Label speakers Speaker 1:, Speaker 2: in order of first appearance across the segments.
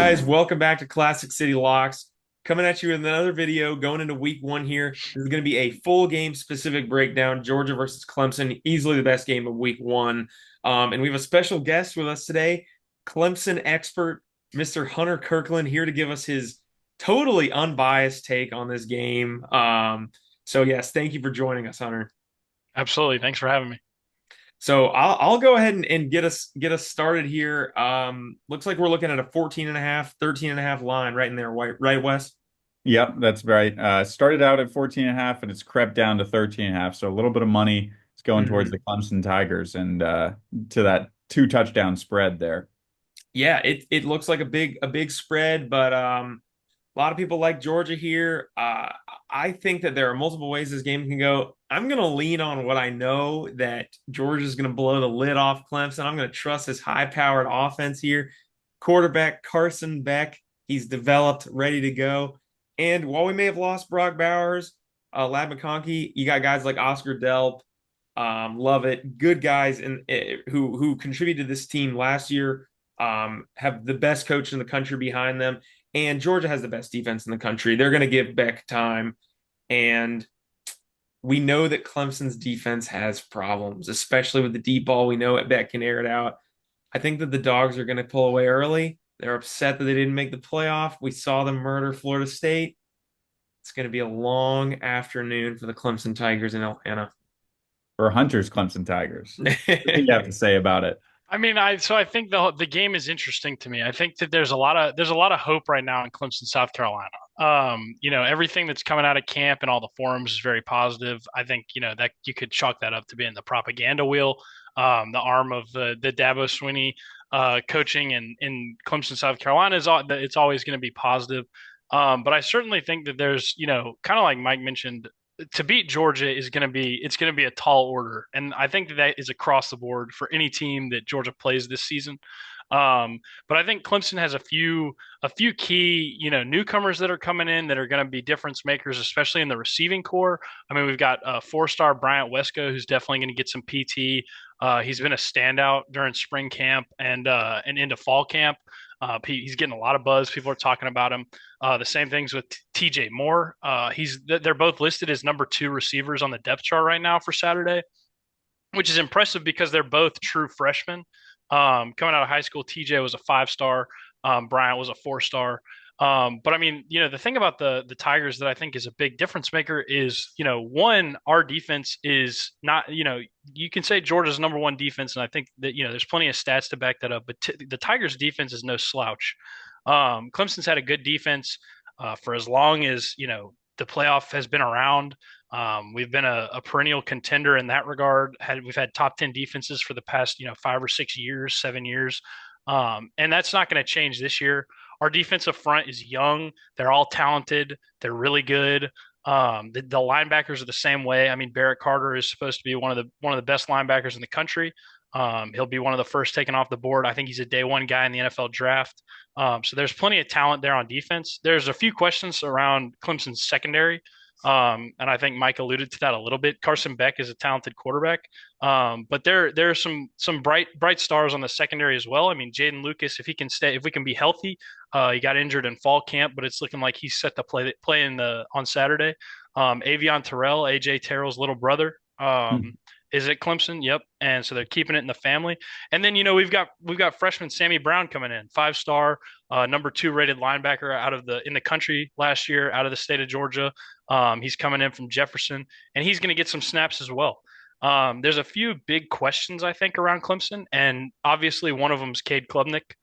Speaker 1: guys? Welcome back to Classic City Locks. Coming at you with another video going into week one here. This is going to be a full game specific breakdown. Georgia versus Clemson, easily the best game of week one. And we have a special guest with us today, Clemson expert, Mr. Hunter Kirkland, here to give us his totally unbiased take on this game. So yes, thank you for joining us, Hunter.
Speaker 2: Absolutely. Thanks for having me.
Speaker 1: So I'll go ahead and get us started here. Looks like we're looking at a 14 and a half, 13 and a half line right in there, right, Wes?
Speaker 3: Yep, that's right. Started out at 14 and a half and it's crept down to 13 and a half. So a little bit of money is going towards
Speaker 1: Mhm.
Speaker 3: the Clemson Tigers and to that two touchdown spread there.
Speaker 1: Yeah, it looks like a big spread, but a lot of people like Georgia here. I think that there are multiple ways this game can go. I'm gonna lean on what I know that Georgia's gonna blow the lid off Clemson. I'm gonna trust this high-powered offense here. Quarterback Carson Beck, he's developed, ready to go. And while we may have lost Brock Bowers, Lad McConkey, you got guys like Oscar Delp, love it, good guys who contributed to this team last year. Have the best coach in the country behind them, and Georgia has the best defense in the country. They're going to give Beck time, and we know that Clemson's defense has problems, especially with the deep ball. We know Beck can air it out. I think that the Dogs are going to pull away early. They're upset that they didn't make the playoff. We saw them murder Florida State. It's going to be a long afternoon for the Clemson Tigers in Atlanta.
Speaker 3: For Hunter's Clemson Tigers. What do you have to say about it?
Speaker 2: I think the game is interesting to me. I think that there's a lot of hope right now in Clemson, South Carolina. Everything that's coming out of camp and all the forums is very positive. I think, that you could chalk that up to being the propaganda wheel, the arm of the Dabo Swinney coaching in Clemson, South Carolina it's always going to be positive. But I certainly think that there's, kind of like Mike mentioned, to beat Georgia it's going to be a tall order, and I think that is across the board for any team that Georgia plays this season. But I think Clemson has a few key newcomers that are coming in that are going to be difference makers, especially in the receiving core. I mean, we've got four-star Bryant Wesco, who's definitely going to get some PT. He's been a standout during spring camp and into fall camp. He's getting a lot of buzz. People are talking about him. The same things with TJ Moore. They're both listed as number two receivers on the depth chart right now for Saturday, which is impressive because they're both true freshmen. Coming out of high school, TJ was a 5-star. Bryant was a 4-star. But I mean, the thing about the Tigers that I think is a big difference maker is, one, our defense is not, you can say Georgia's number one defense, and I think that, there's plenty of stats to back that up, but the Tigers defense is no slouch. Clemson's had a good defense for as long as, the playoff has been around. We've been a perennial contender in that regard. We've had top 10 defenses for the past, 5 or 6 years, 7 years. And that's not going to change this year. Our defensive front is young. They're all talented. They're really good. The linebackers are the same way. I mean, Barrett Carter is supposed to be one of the best linebackers in the country. He'll be one of the first taken off the board. I think he's a day one guy in the NFL draft. So there's plenty of talent there on defense. There's a few questions around Clemson's secondary. And I think Mike alluded to that a little bit. Carson Beck is a talented quarterback, but there are some bright stars on the secondary as well. I mean, Jaden Lucas, if we can be healthy, he got injured in fall camp, but it's looking like he's set to play on Saturday. Avion Terrell, AJ Terrell's little brother, is at Clemson. Yep, and so they're keeping it in the family. And then we've got freshman Sammy Brown coming in, 5-star, number two rated linebacker in the country last year, out of the state of Georgia. He's coming in from Jefferson, and he's going to get some snaps as well. There's a few big questions, I think, around Clemson, and obviously one of them is Cade Klubnik.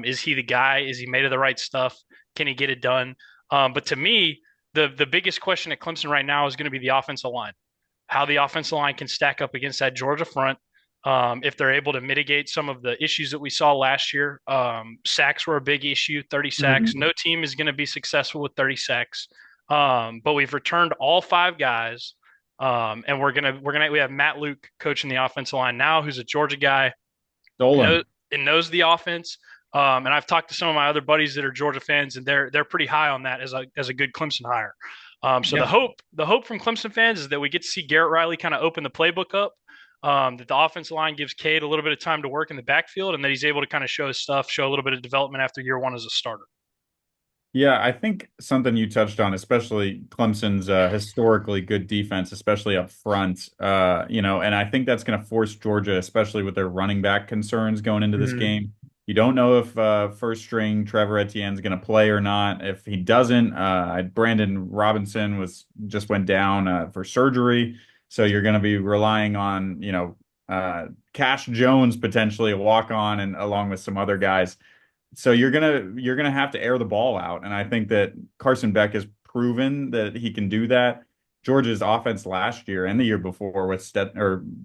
Speaker 2: Is he the guy? Is he made of the right stuff? Can he get it done? But to me, the biggest question at Clemson right now is going to be the offensive line. How the offensive line can stack up against that Georgia front. If they're able to mitigate some of the issues that we saw last year. Sacks were a big issue, 30 sacks.
Speaker 3: Mhm.
Speaker 2: No team is going to be successful with 30 sacks. But we've returned all five guys. And we have Matt Luke coaching the offensive line now, who's a Georgia guy,
Speaker 3: Dolan.
Speaker 2: knows the offense. And I've talked to some of my other buddies that are Georgia fans, and they're pretty high on that as a good Clemson hire. So
Speaker 3: Yeah.
Speaker 2: the hope from Clemson fans is that we get to see Garrett Riley kind of open the playbook up. That the offensive line gives Cade a little bit of time to work in the backfield, and that he's able to kind of show his stuff, show a little bit of development after year one as a starter.
Speaker 3: Yeah, I think something you touched on, especially Clemson's historically good defense, especially up front, and I think that's going to force Georgia, especially with their running back concerns going into this
Speaker 1: Mhm.
Speaker 3: game. You don't know if first string Trevor Etienne's going to play or not. If he doesn't, Brandon Robinson just went down for surgery, so you're going to be relying on, Cash Jones potentially a walk on and along with some other guys. So you're gonna have to air the ball out, and I think that Carson Beck has proven that he can do that. Georgia's offense last year and the year before with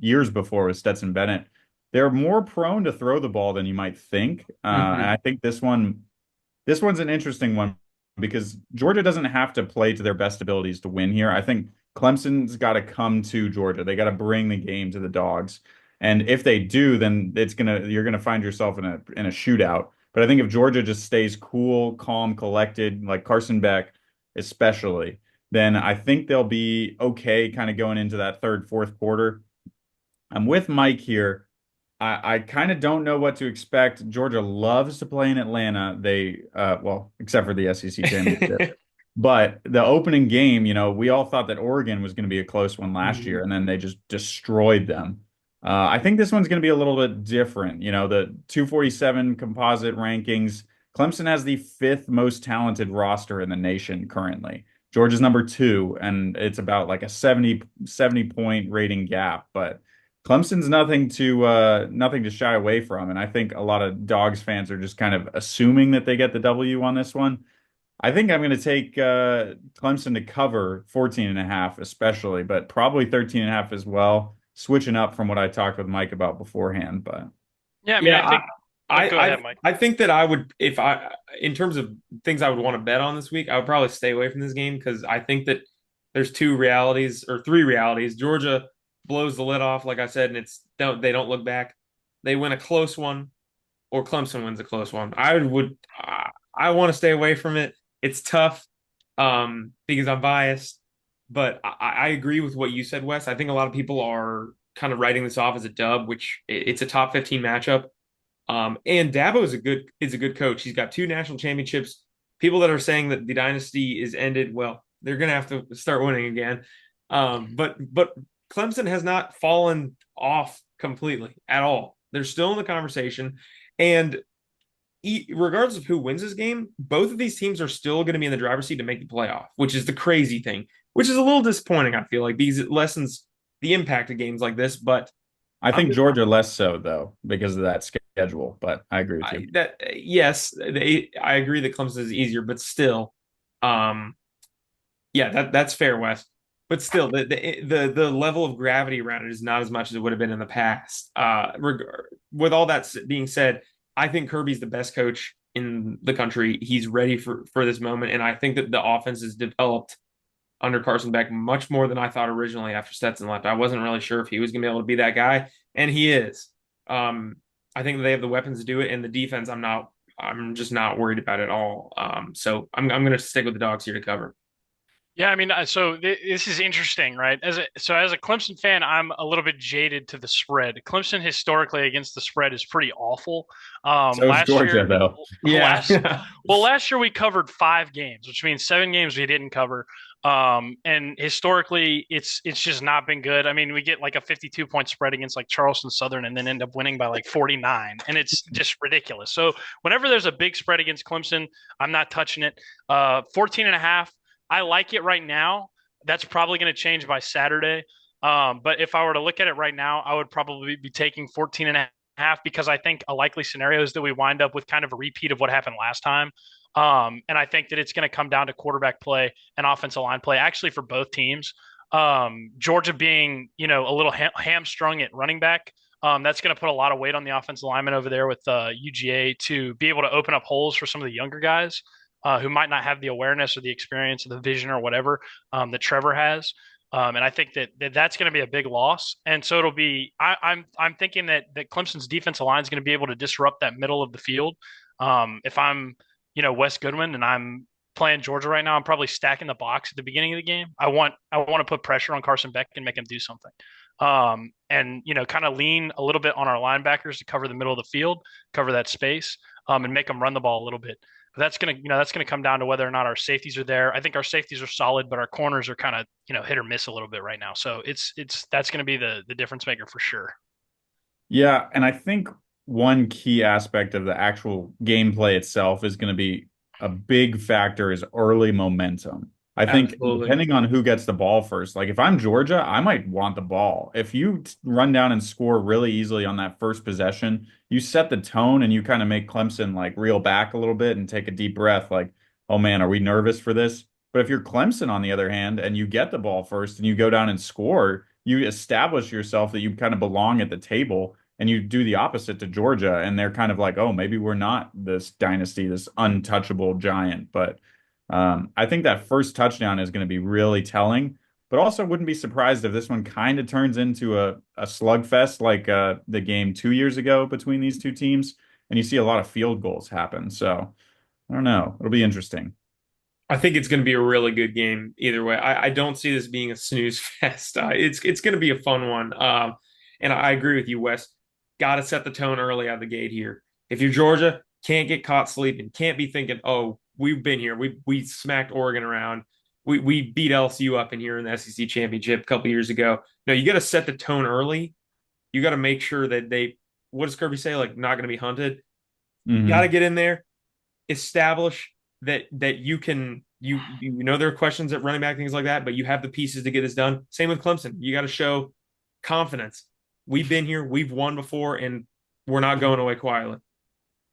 Speaker 3: years before with Stetson Bennett, they're more prone to throw the ball than you might think. And I
Speaker 1: Mhm.
Speaker 3: think this one's an interesting one because Georgia doesn't have to play to their best abilities to win here. I think Clemson's got to come to Georgia. They got to bring the game to the Dogs. And if they do, then you're gonna find yourself in a shootout. But I think if Georgia just stays cool, calm, collected, like Carson Beck especially, then I think they'll be okay kind of going into that third, fourth quarter. I'm with Mike here. I kind of don't know what to expect. Georgia loves to play in Atlanta. Well, except for the SEC championship. But the opening game, we all thought that Oregon was going to be a close one last year,
Speaker 1: Mhm.
Speaker 3: and then they just destroyed them. I think this one's going to be a little bit different. The 247 composite rankings, Clemson has the fifth most talented roster in the nation currently. Georgia's number two, and it's about like a 70 point rating gap. But Clemson's nothing to shy away from, and I think a lot of Dogs fans are just kind of assuming that they get the W on this one. I think I'm going to take Clemson to cover 14 and a half, especially, but probably 13 and a half as well, switching up from what I talked with Mike about beforehand. But
Speaker 2: Yeah, I mean,
Speaker 1: Yeah,
Speaker 2: I think. Oh,
Speaker 1: I,
Speaker 2: go
Speaker 1: I,
Speaker 2: ahead,
Speaker 1: I
Speaker 2: Mike.
Speaker 1: I think that I would, if I, in terms of things I would want to bet on this week, I would probably stay away from this game because I think that there's two realities or three realities. Georgia blows the lid off, like I said, and they don't look back. They win a close one, or Clemson wins a close one. I want to stay away from it. It's tough, because I'm biased, but I agree with what you said, Wes. I think a lot of people are kind of writing this off as a dub, which it's a top 15 matchup. And Dabo is a good coach. He's got two national championships. People that are saying that the dynasty is ended, well, they're gonna have to start winning again. But Clemson has not fallen off completely at all. They're still in the conversation, and regardless of who wins this game, both of these teams are still going to be in the driver's seat to make the playoff, which is the crazy thing. Which is a little disappointing. I feel like these lessons the impact of games like this, but
Speaker 3: I
Speaker 1: I'm
Speaker 3: think Georgia less so though because of that schedule. But I agree with you.
Speaker 1: yes, I agree that Clemson is easier, but still, um, yeah, that's fair, West. But still, the level of gravity around it is not as much as it would have been in the past. With all that being said, I think Kirby's the best coach in the country. He's ready for this moment, and I think that the offense is developed under Carson Beck much more than I thought originally after Stetson left. I wasn't really sure if he was going to be able to be that guy, and he is. Um, I think they have the weapons to do it, and the defense, I'm just not worried about it at all. So I'm going to stick with the Dogs here to cover.
Speaker 2: Yeah, I mean, this is interesting, right? As a Clemson fan, I'm a little bit jaded to the spread. Clemson historically against the spread is pretty awful.
Speaker 3: So is
Speaker 2: Last
Speaker 3: Georgia
Speaker 2: year,
Speaker 3: though.
Speaker 2: last
Speaker 1: Yeah.
Speaker 2: last year we covered 5 games, which means 7 games we didn't cover. And historically, it's just not been good. I mean, we get like a 52 point spread against like Charleston Southern, and then end up winning by like 49, and it's just ridiculous. So whenever there's a big spread against Clemson, I'm not touching it. 14 and a half. I like it right now. That's probably going to change by Saturday. But if I were to look at it right now, I would probably be taking 14 and a half because I think a likely scenario is that we wind up with kind of a repeat of what happened last time. And I think that it's going to come down to quarterback play and offensive line play, actually for both teams. Georgia being, a little hamstrung at running back. That's going to put a lot of weight on the offensive lineman over there with UGA to be able to open up holes for some of the younger guys who might not have the awareness or the experience or the vision or whatever that Trevor has. And I think that's going to be a big loss. And so it'll be. I'm thinking that Clemson's defensive line is going to be able to disrupt that middle of the field. If I'm Wes Goodwin and I'm playing Georgia right now, I'm probably stacking the box at the beginning of the game. I want to put pressure on Carson Beck and make him do something. and kind of lean a little bit on our linebackers to cover the middle of the field, cover that space, and make them run the ball a little bit. But that's gonna come down to whether or not our safeties are there. I think our safeties are solid, but our corners are kind of hit or miss a little bit right now. So it's that's gonna be the difference maker for sure.
Speaker 3: Yeah, and I think one key aspect of the actual gameplay itself is going to be a big factor is early momentum. I think
Speaker 1: Absolutely.
Speaker 3: depending on who gets the ball first, like if I'm Georgia, I might want the ball. If you run down and score really easily on that first possession, you set the tone and you kind of make Clemson like reel back a little bit and take a deep breath, like, oh man, are we nervous for this? But if you're Clemson, on the other hand, and you get the ball first and you go down and score, you establish yourself that you kind of belong at the table and you do the opposite to Georgia, and they're kind of like, oh, maybe we're not this dynasty, this untouchable giant. But I think that first touchdown is going to be really telling. But also wouldn't be surprised if this one kind of turns into a slugfest like the game 2 years ago between these two teams, and you see a lot of field goals happen. So I don't know. It'll be interesting.
Speaker 1: I think it's going to be a really good game either way. I don't see this being a snooze fest. It's going to be a fun one. And I agree with you, Wes. Got to set the tone early out of the gate here. If you're Georgia, can't get caught sleeping. Can't be thinking, oh, we've been here. We smacked Oregon around. We beat LSU up in here in the SEC championship a couple years ago. No, you got to set the tone early. You got to make sure that what does Kirby say? Like, not going to be hunted. Got to
Speaker 3: Hmm.
Speaker 1: get in there, establish that you know there are questions at running back, things like that, but you have the pieces to get this done. Same with Clemson. You got to show confidence. We've been here, we've won before, and we're not going away quietly.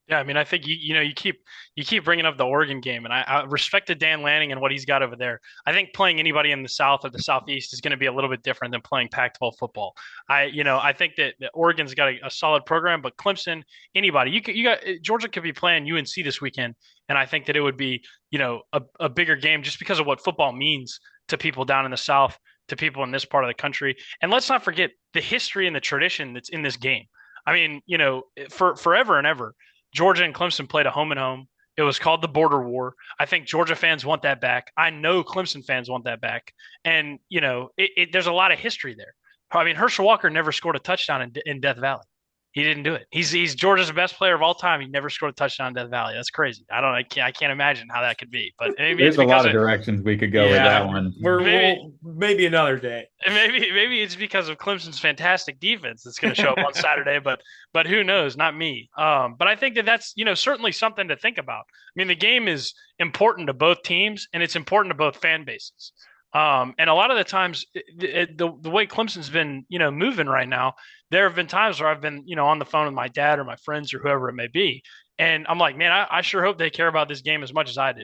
Speaker 2: Yeah, I mean, I think you keep bringing up the Oregon game, and I respect to Dan Lanning and what he's got over there. I think playing anybody in the South or the Southeast is going to be a little bit different than playing Pac-12 football. I think that Oregon's got a solid program, but Clemson, anybody, you got Georgia could be playing UNC this weekend, and I think that it would be a bigger game just because of what football means to people down in the South, to people in this part of the country, and let's not forget the history and the tradition that's in this game. I mean, for forever and ever. Georgia and Clemson played a home and home. It was called the Border War. I think Georgia fans want that back. I know Clemson fans want that back. And, there's a lot of history there. I mean, Herschel Walker never scored a touchdown in Death Valley. He didn't do it. He's Georgia's best player of all time. He never scored a touchdown in Death Valley. That's crazy. I can't imagine how that could be. But maybe it's
Speaker 3: There's a
Speaker 2: because
Speaker 3: lot of
Speaker 2: of
Speaker 3: directions we could go with
Speaker 2: yeah,
Speaker 3: that one.
Speaker 2: maybe
Speaker 1: Maybe another day.
Speaker 2: maybe it's because of Clemson's fantastic defense that's going to show up on Saturday, but who knows? Not me. But I think that that's certainly something to think about. I mean, the game is important to both teams, and it's important to both fan bases. And a lot of the times, the way Clemson's been moving right now, there have been times where I've been on the phone with my dad or my friends or whoever it may be, and I'm like, man, I sure hope they care about this game as much as I do.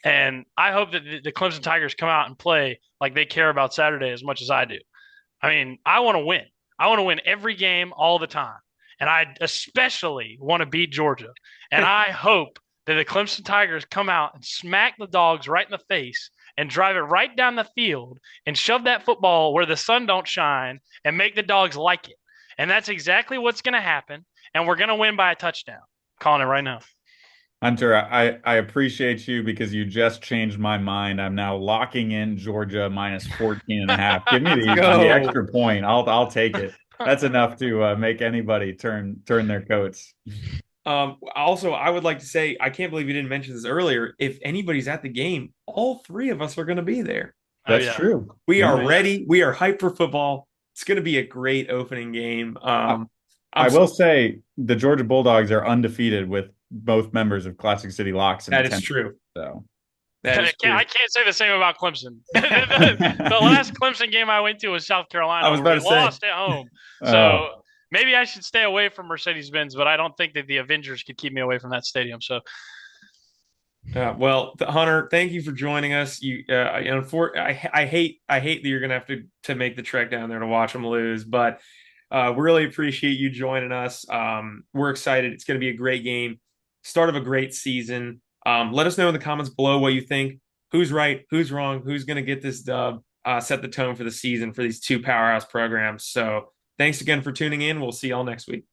Speaker 2: And I hope that the Clemson Tigers come out and play like they care about Saturday as much as I do. I mean, I want to win. I want to win every game all the time. And I especially want to beat Georgia. And I hope that the Clemson Tigers come out and smack the Dogs right in the face and drive it right down the field and shove that football where the sun don't shine and make the Dogs like it. And that's exactly what's going to happen. And we're going to win by a touchdown. Calling it right now.
Speaker 3: Hunter, I appreciate you because you just changed my mind. I'm now locking in Georgia minus 14 and a half. Give me
Speaker 1: Let's
Speaker 3: the
Speaker 1: go.
Speaker 3: extra point. I'll take it. That's enough to make anybody turn their coats.
Speaker 1: Also, I would like to say, I can't believe you didn't mention this earlier. If anybody's at the game, all three of us are going to be there.
Speaker 2: Oh,
Speaker 3: That's
Speaker 2: yeah.
Speaker 3: true.
Speaker 1: We
Speaker 3: Yeah.
Speaker 1: are
Speaker 2: Oh, yeah.
Speaker 1: ready. We are hyped for football. It's going to be a great opening game.
Speaker 3: I,
Speaker 1: I'm
Speaker 3: I will say the Georgia Bulldogs are undefeated with both members of Classic City Locks in
Speaker 1: That is
Speaker 3: attendance.
Speaker 1: true.
Speaker 3: So
Speaker 1: That is true.
Speaker 2: I can't say the same about Clemson. The last Clemson game I went to was South Carolina,
Speaker 1: I was
Speaker 2: where
Speaker 1: about
Speaker 2: we
Speaker 1: to say.
Speaker 2: lost at home.
Speaker 3: oh,
Speaker 2: So maybe I should stay away from Mercedes-Benz, but I don't think that the Avengers could keep me away from that stadium. So
Speaker 1: Well, Hunter, thank you for joining us. I hate that you're gonna have to make the trek down there to watch them lose, but we really appreciate you joining us. We're excited. It's gonna be a great game, start of a great season. Let us know in the comments below what you think. Who's right? Who's wrong? Who's gonna get this dub? Set the tone for the season for these two powerhouse programs. So, thanks again for tuning in. We'll see y'all next week.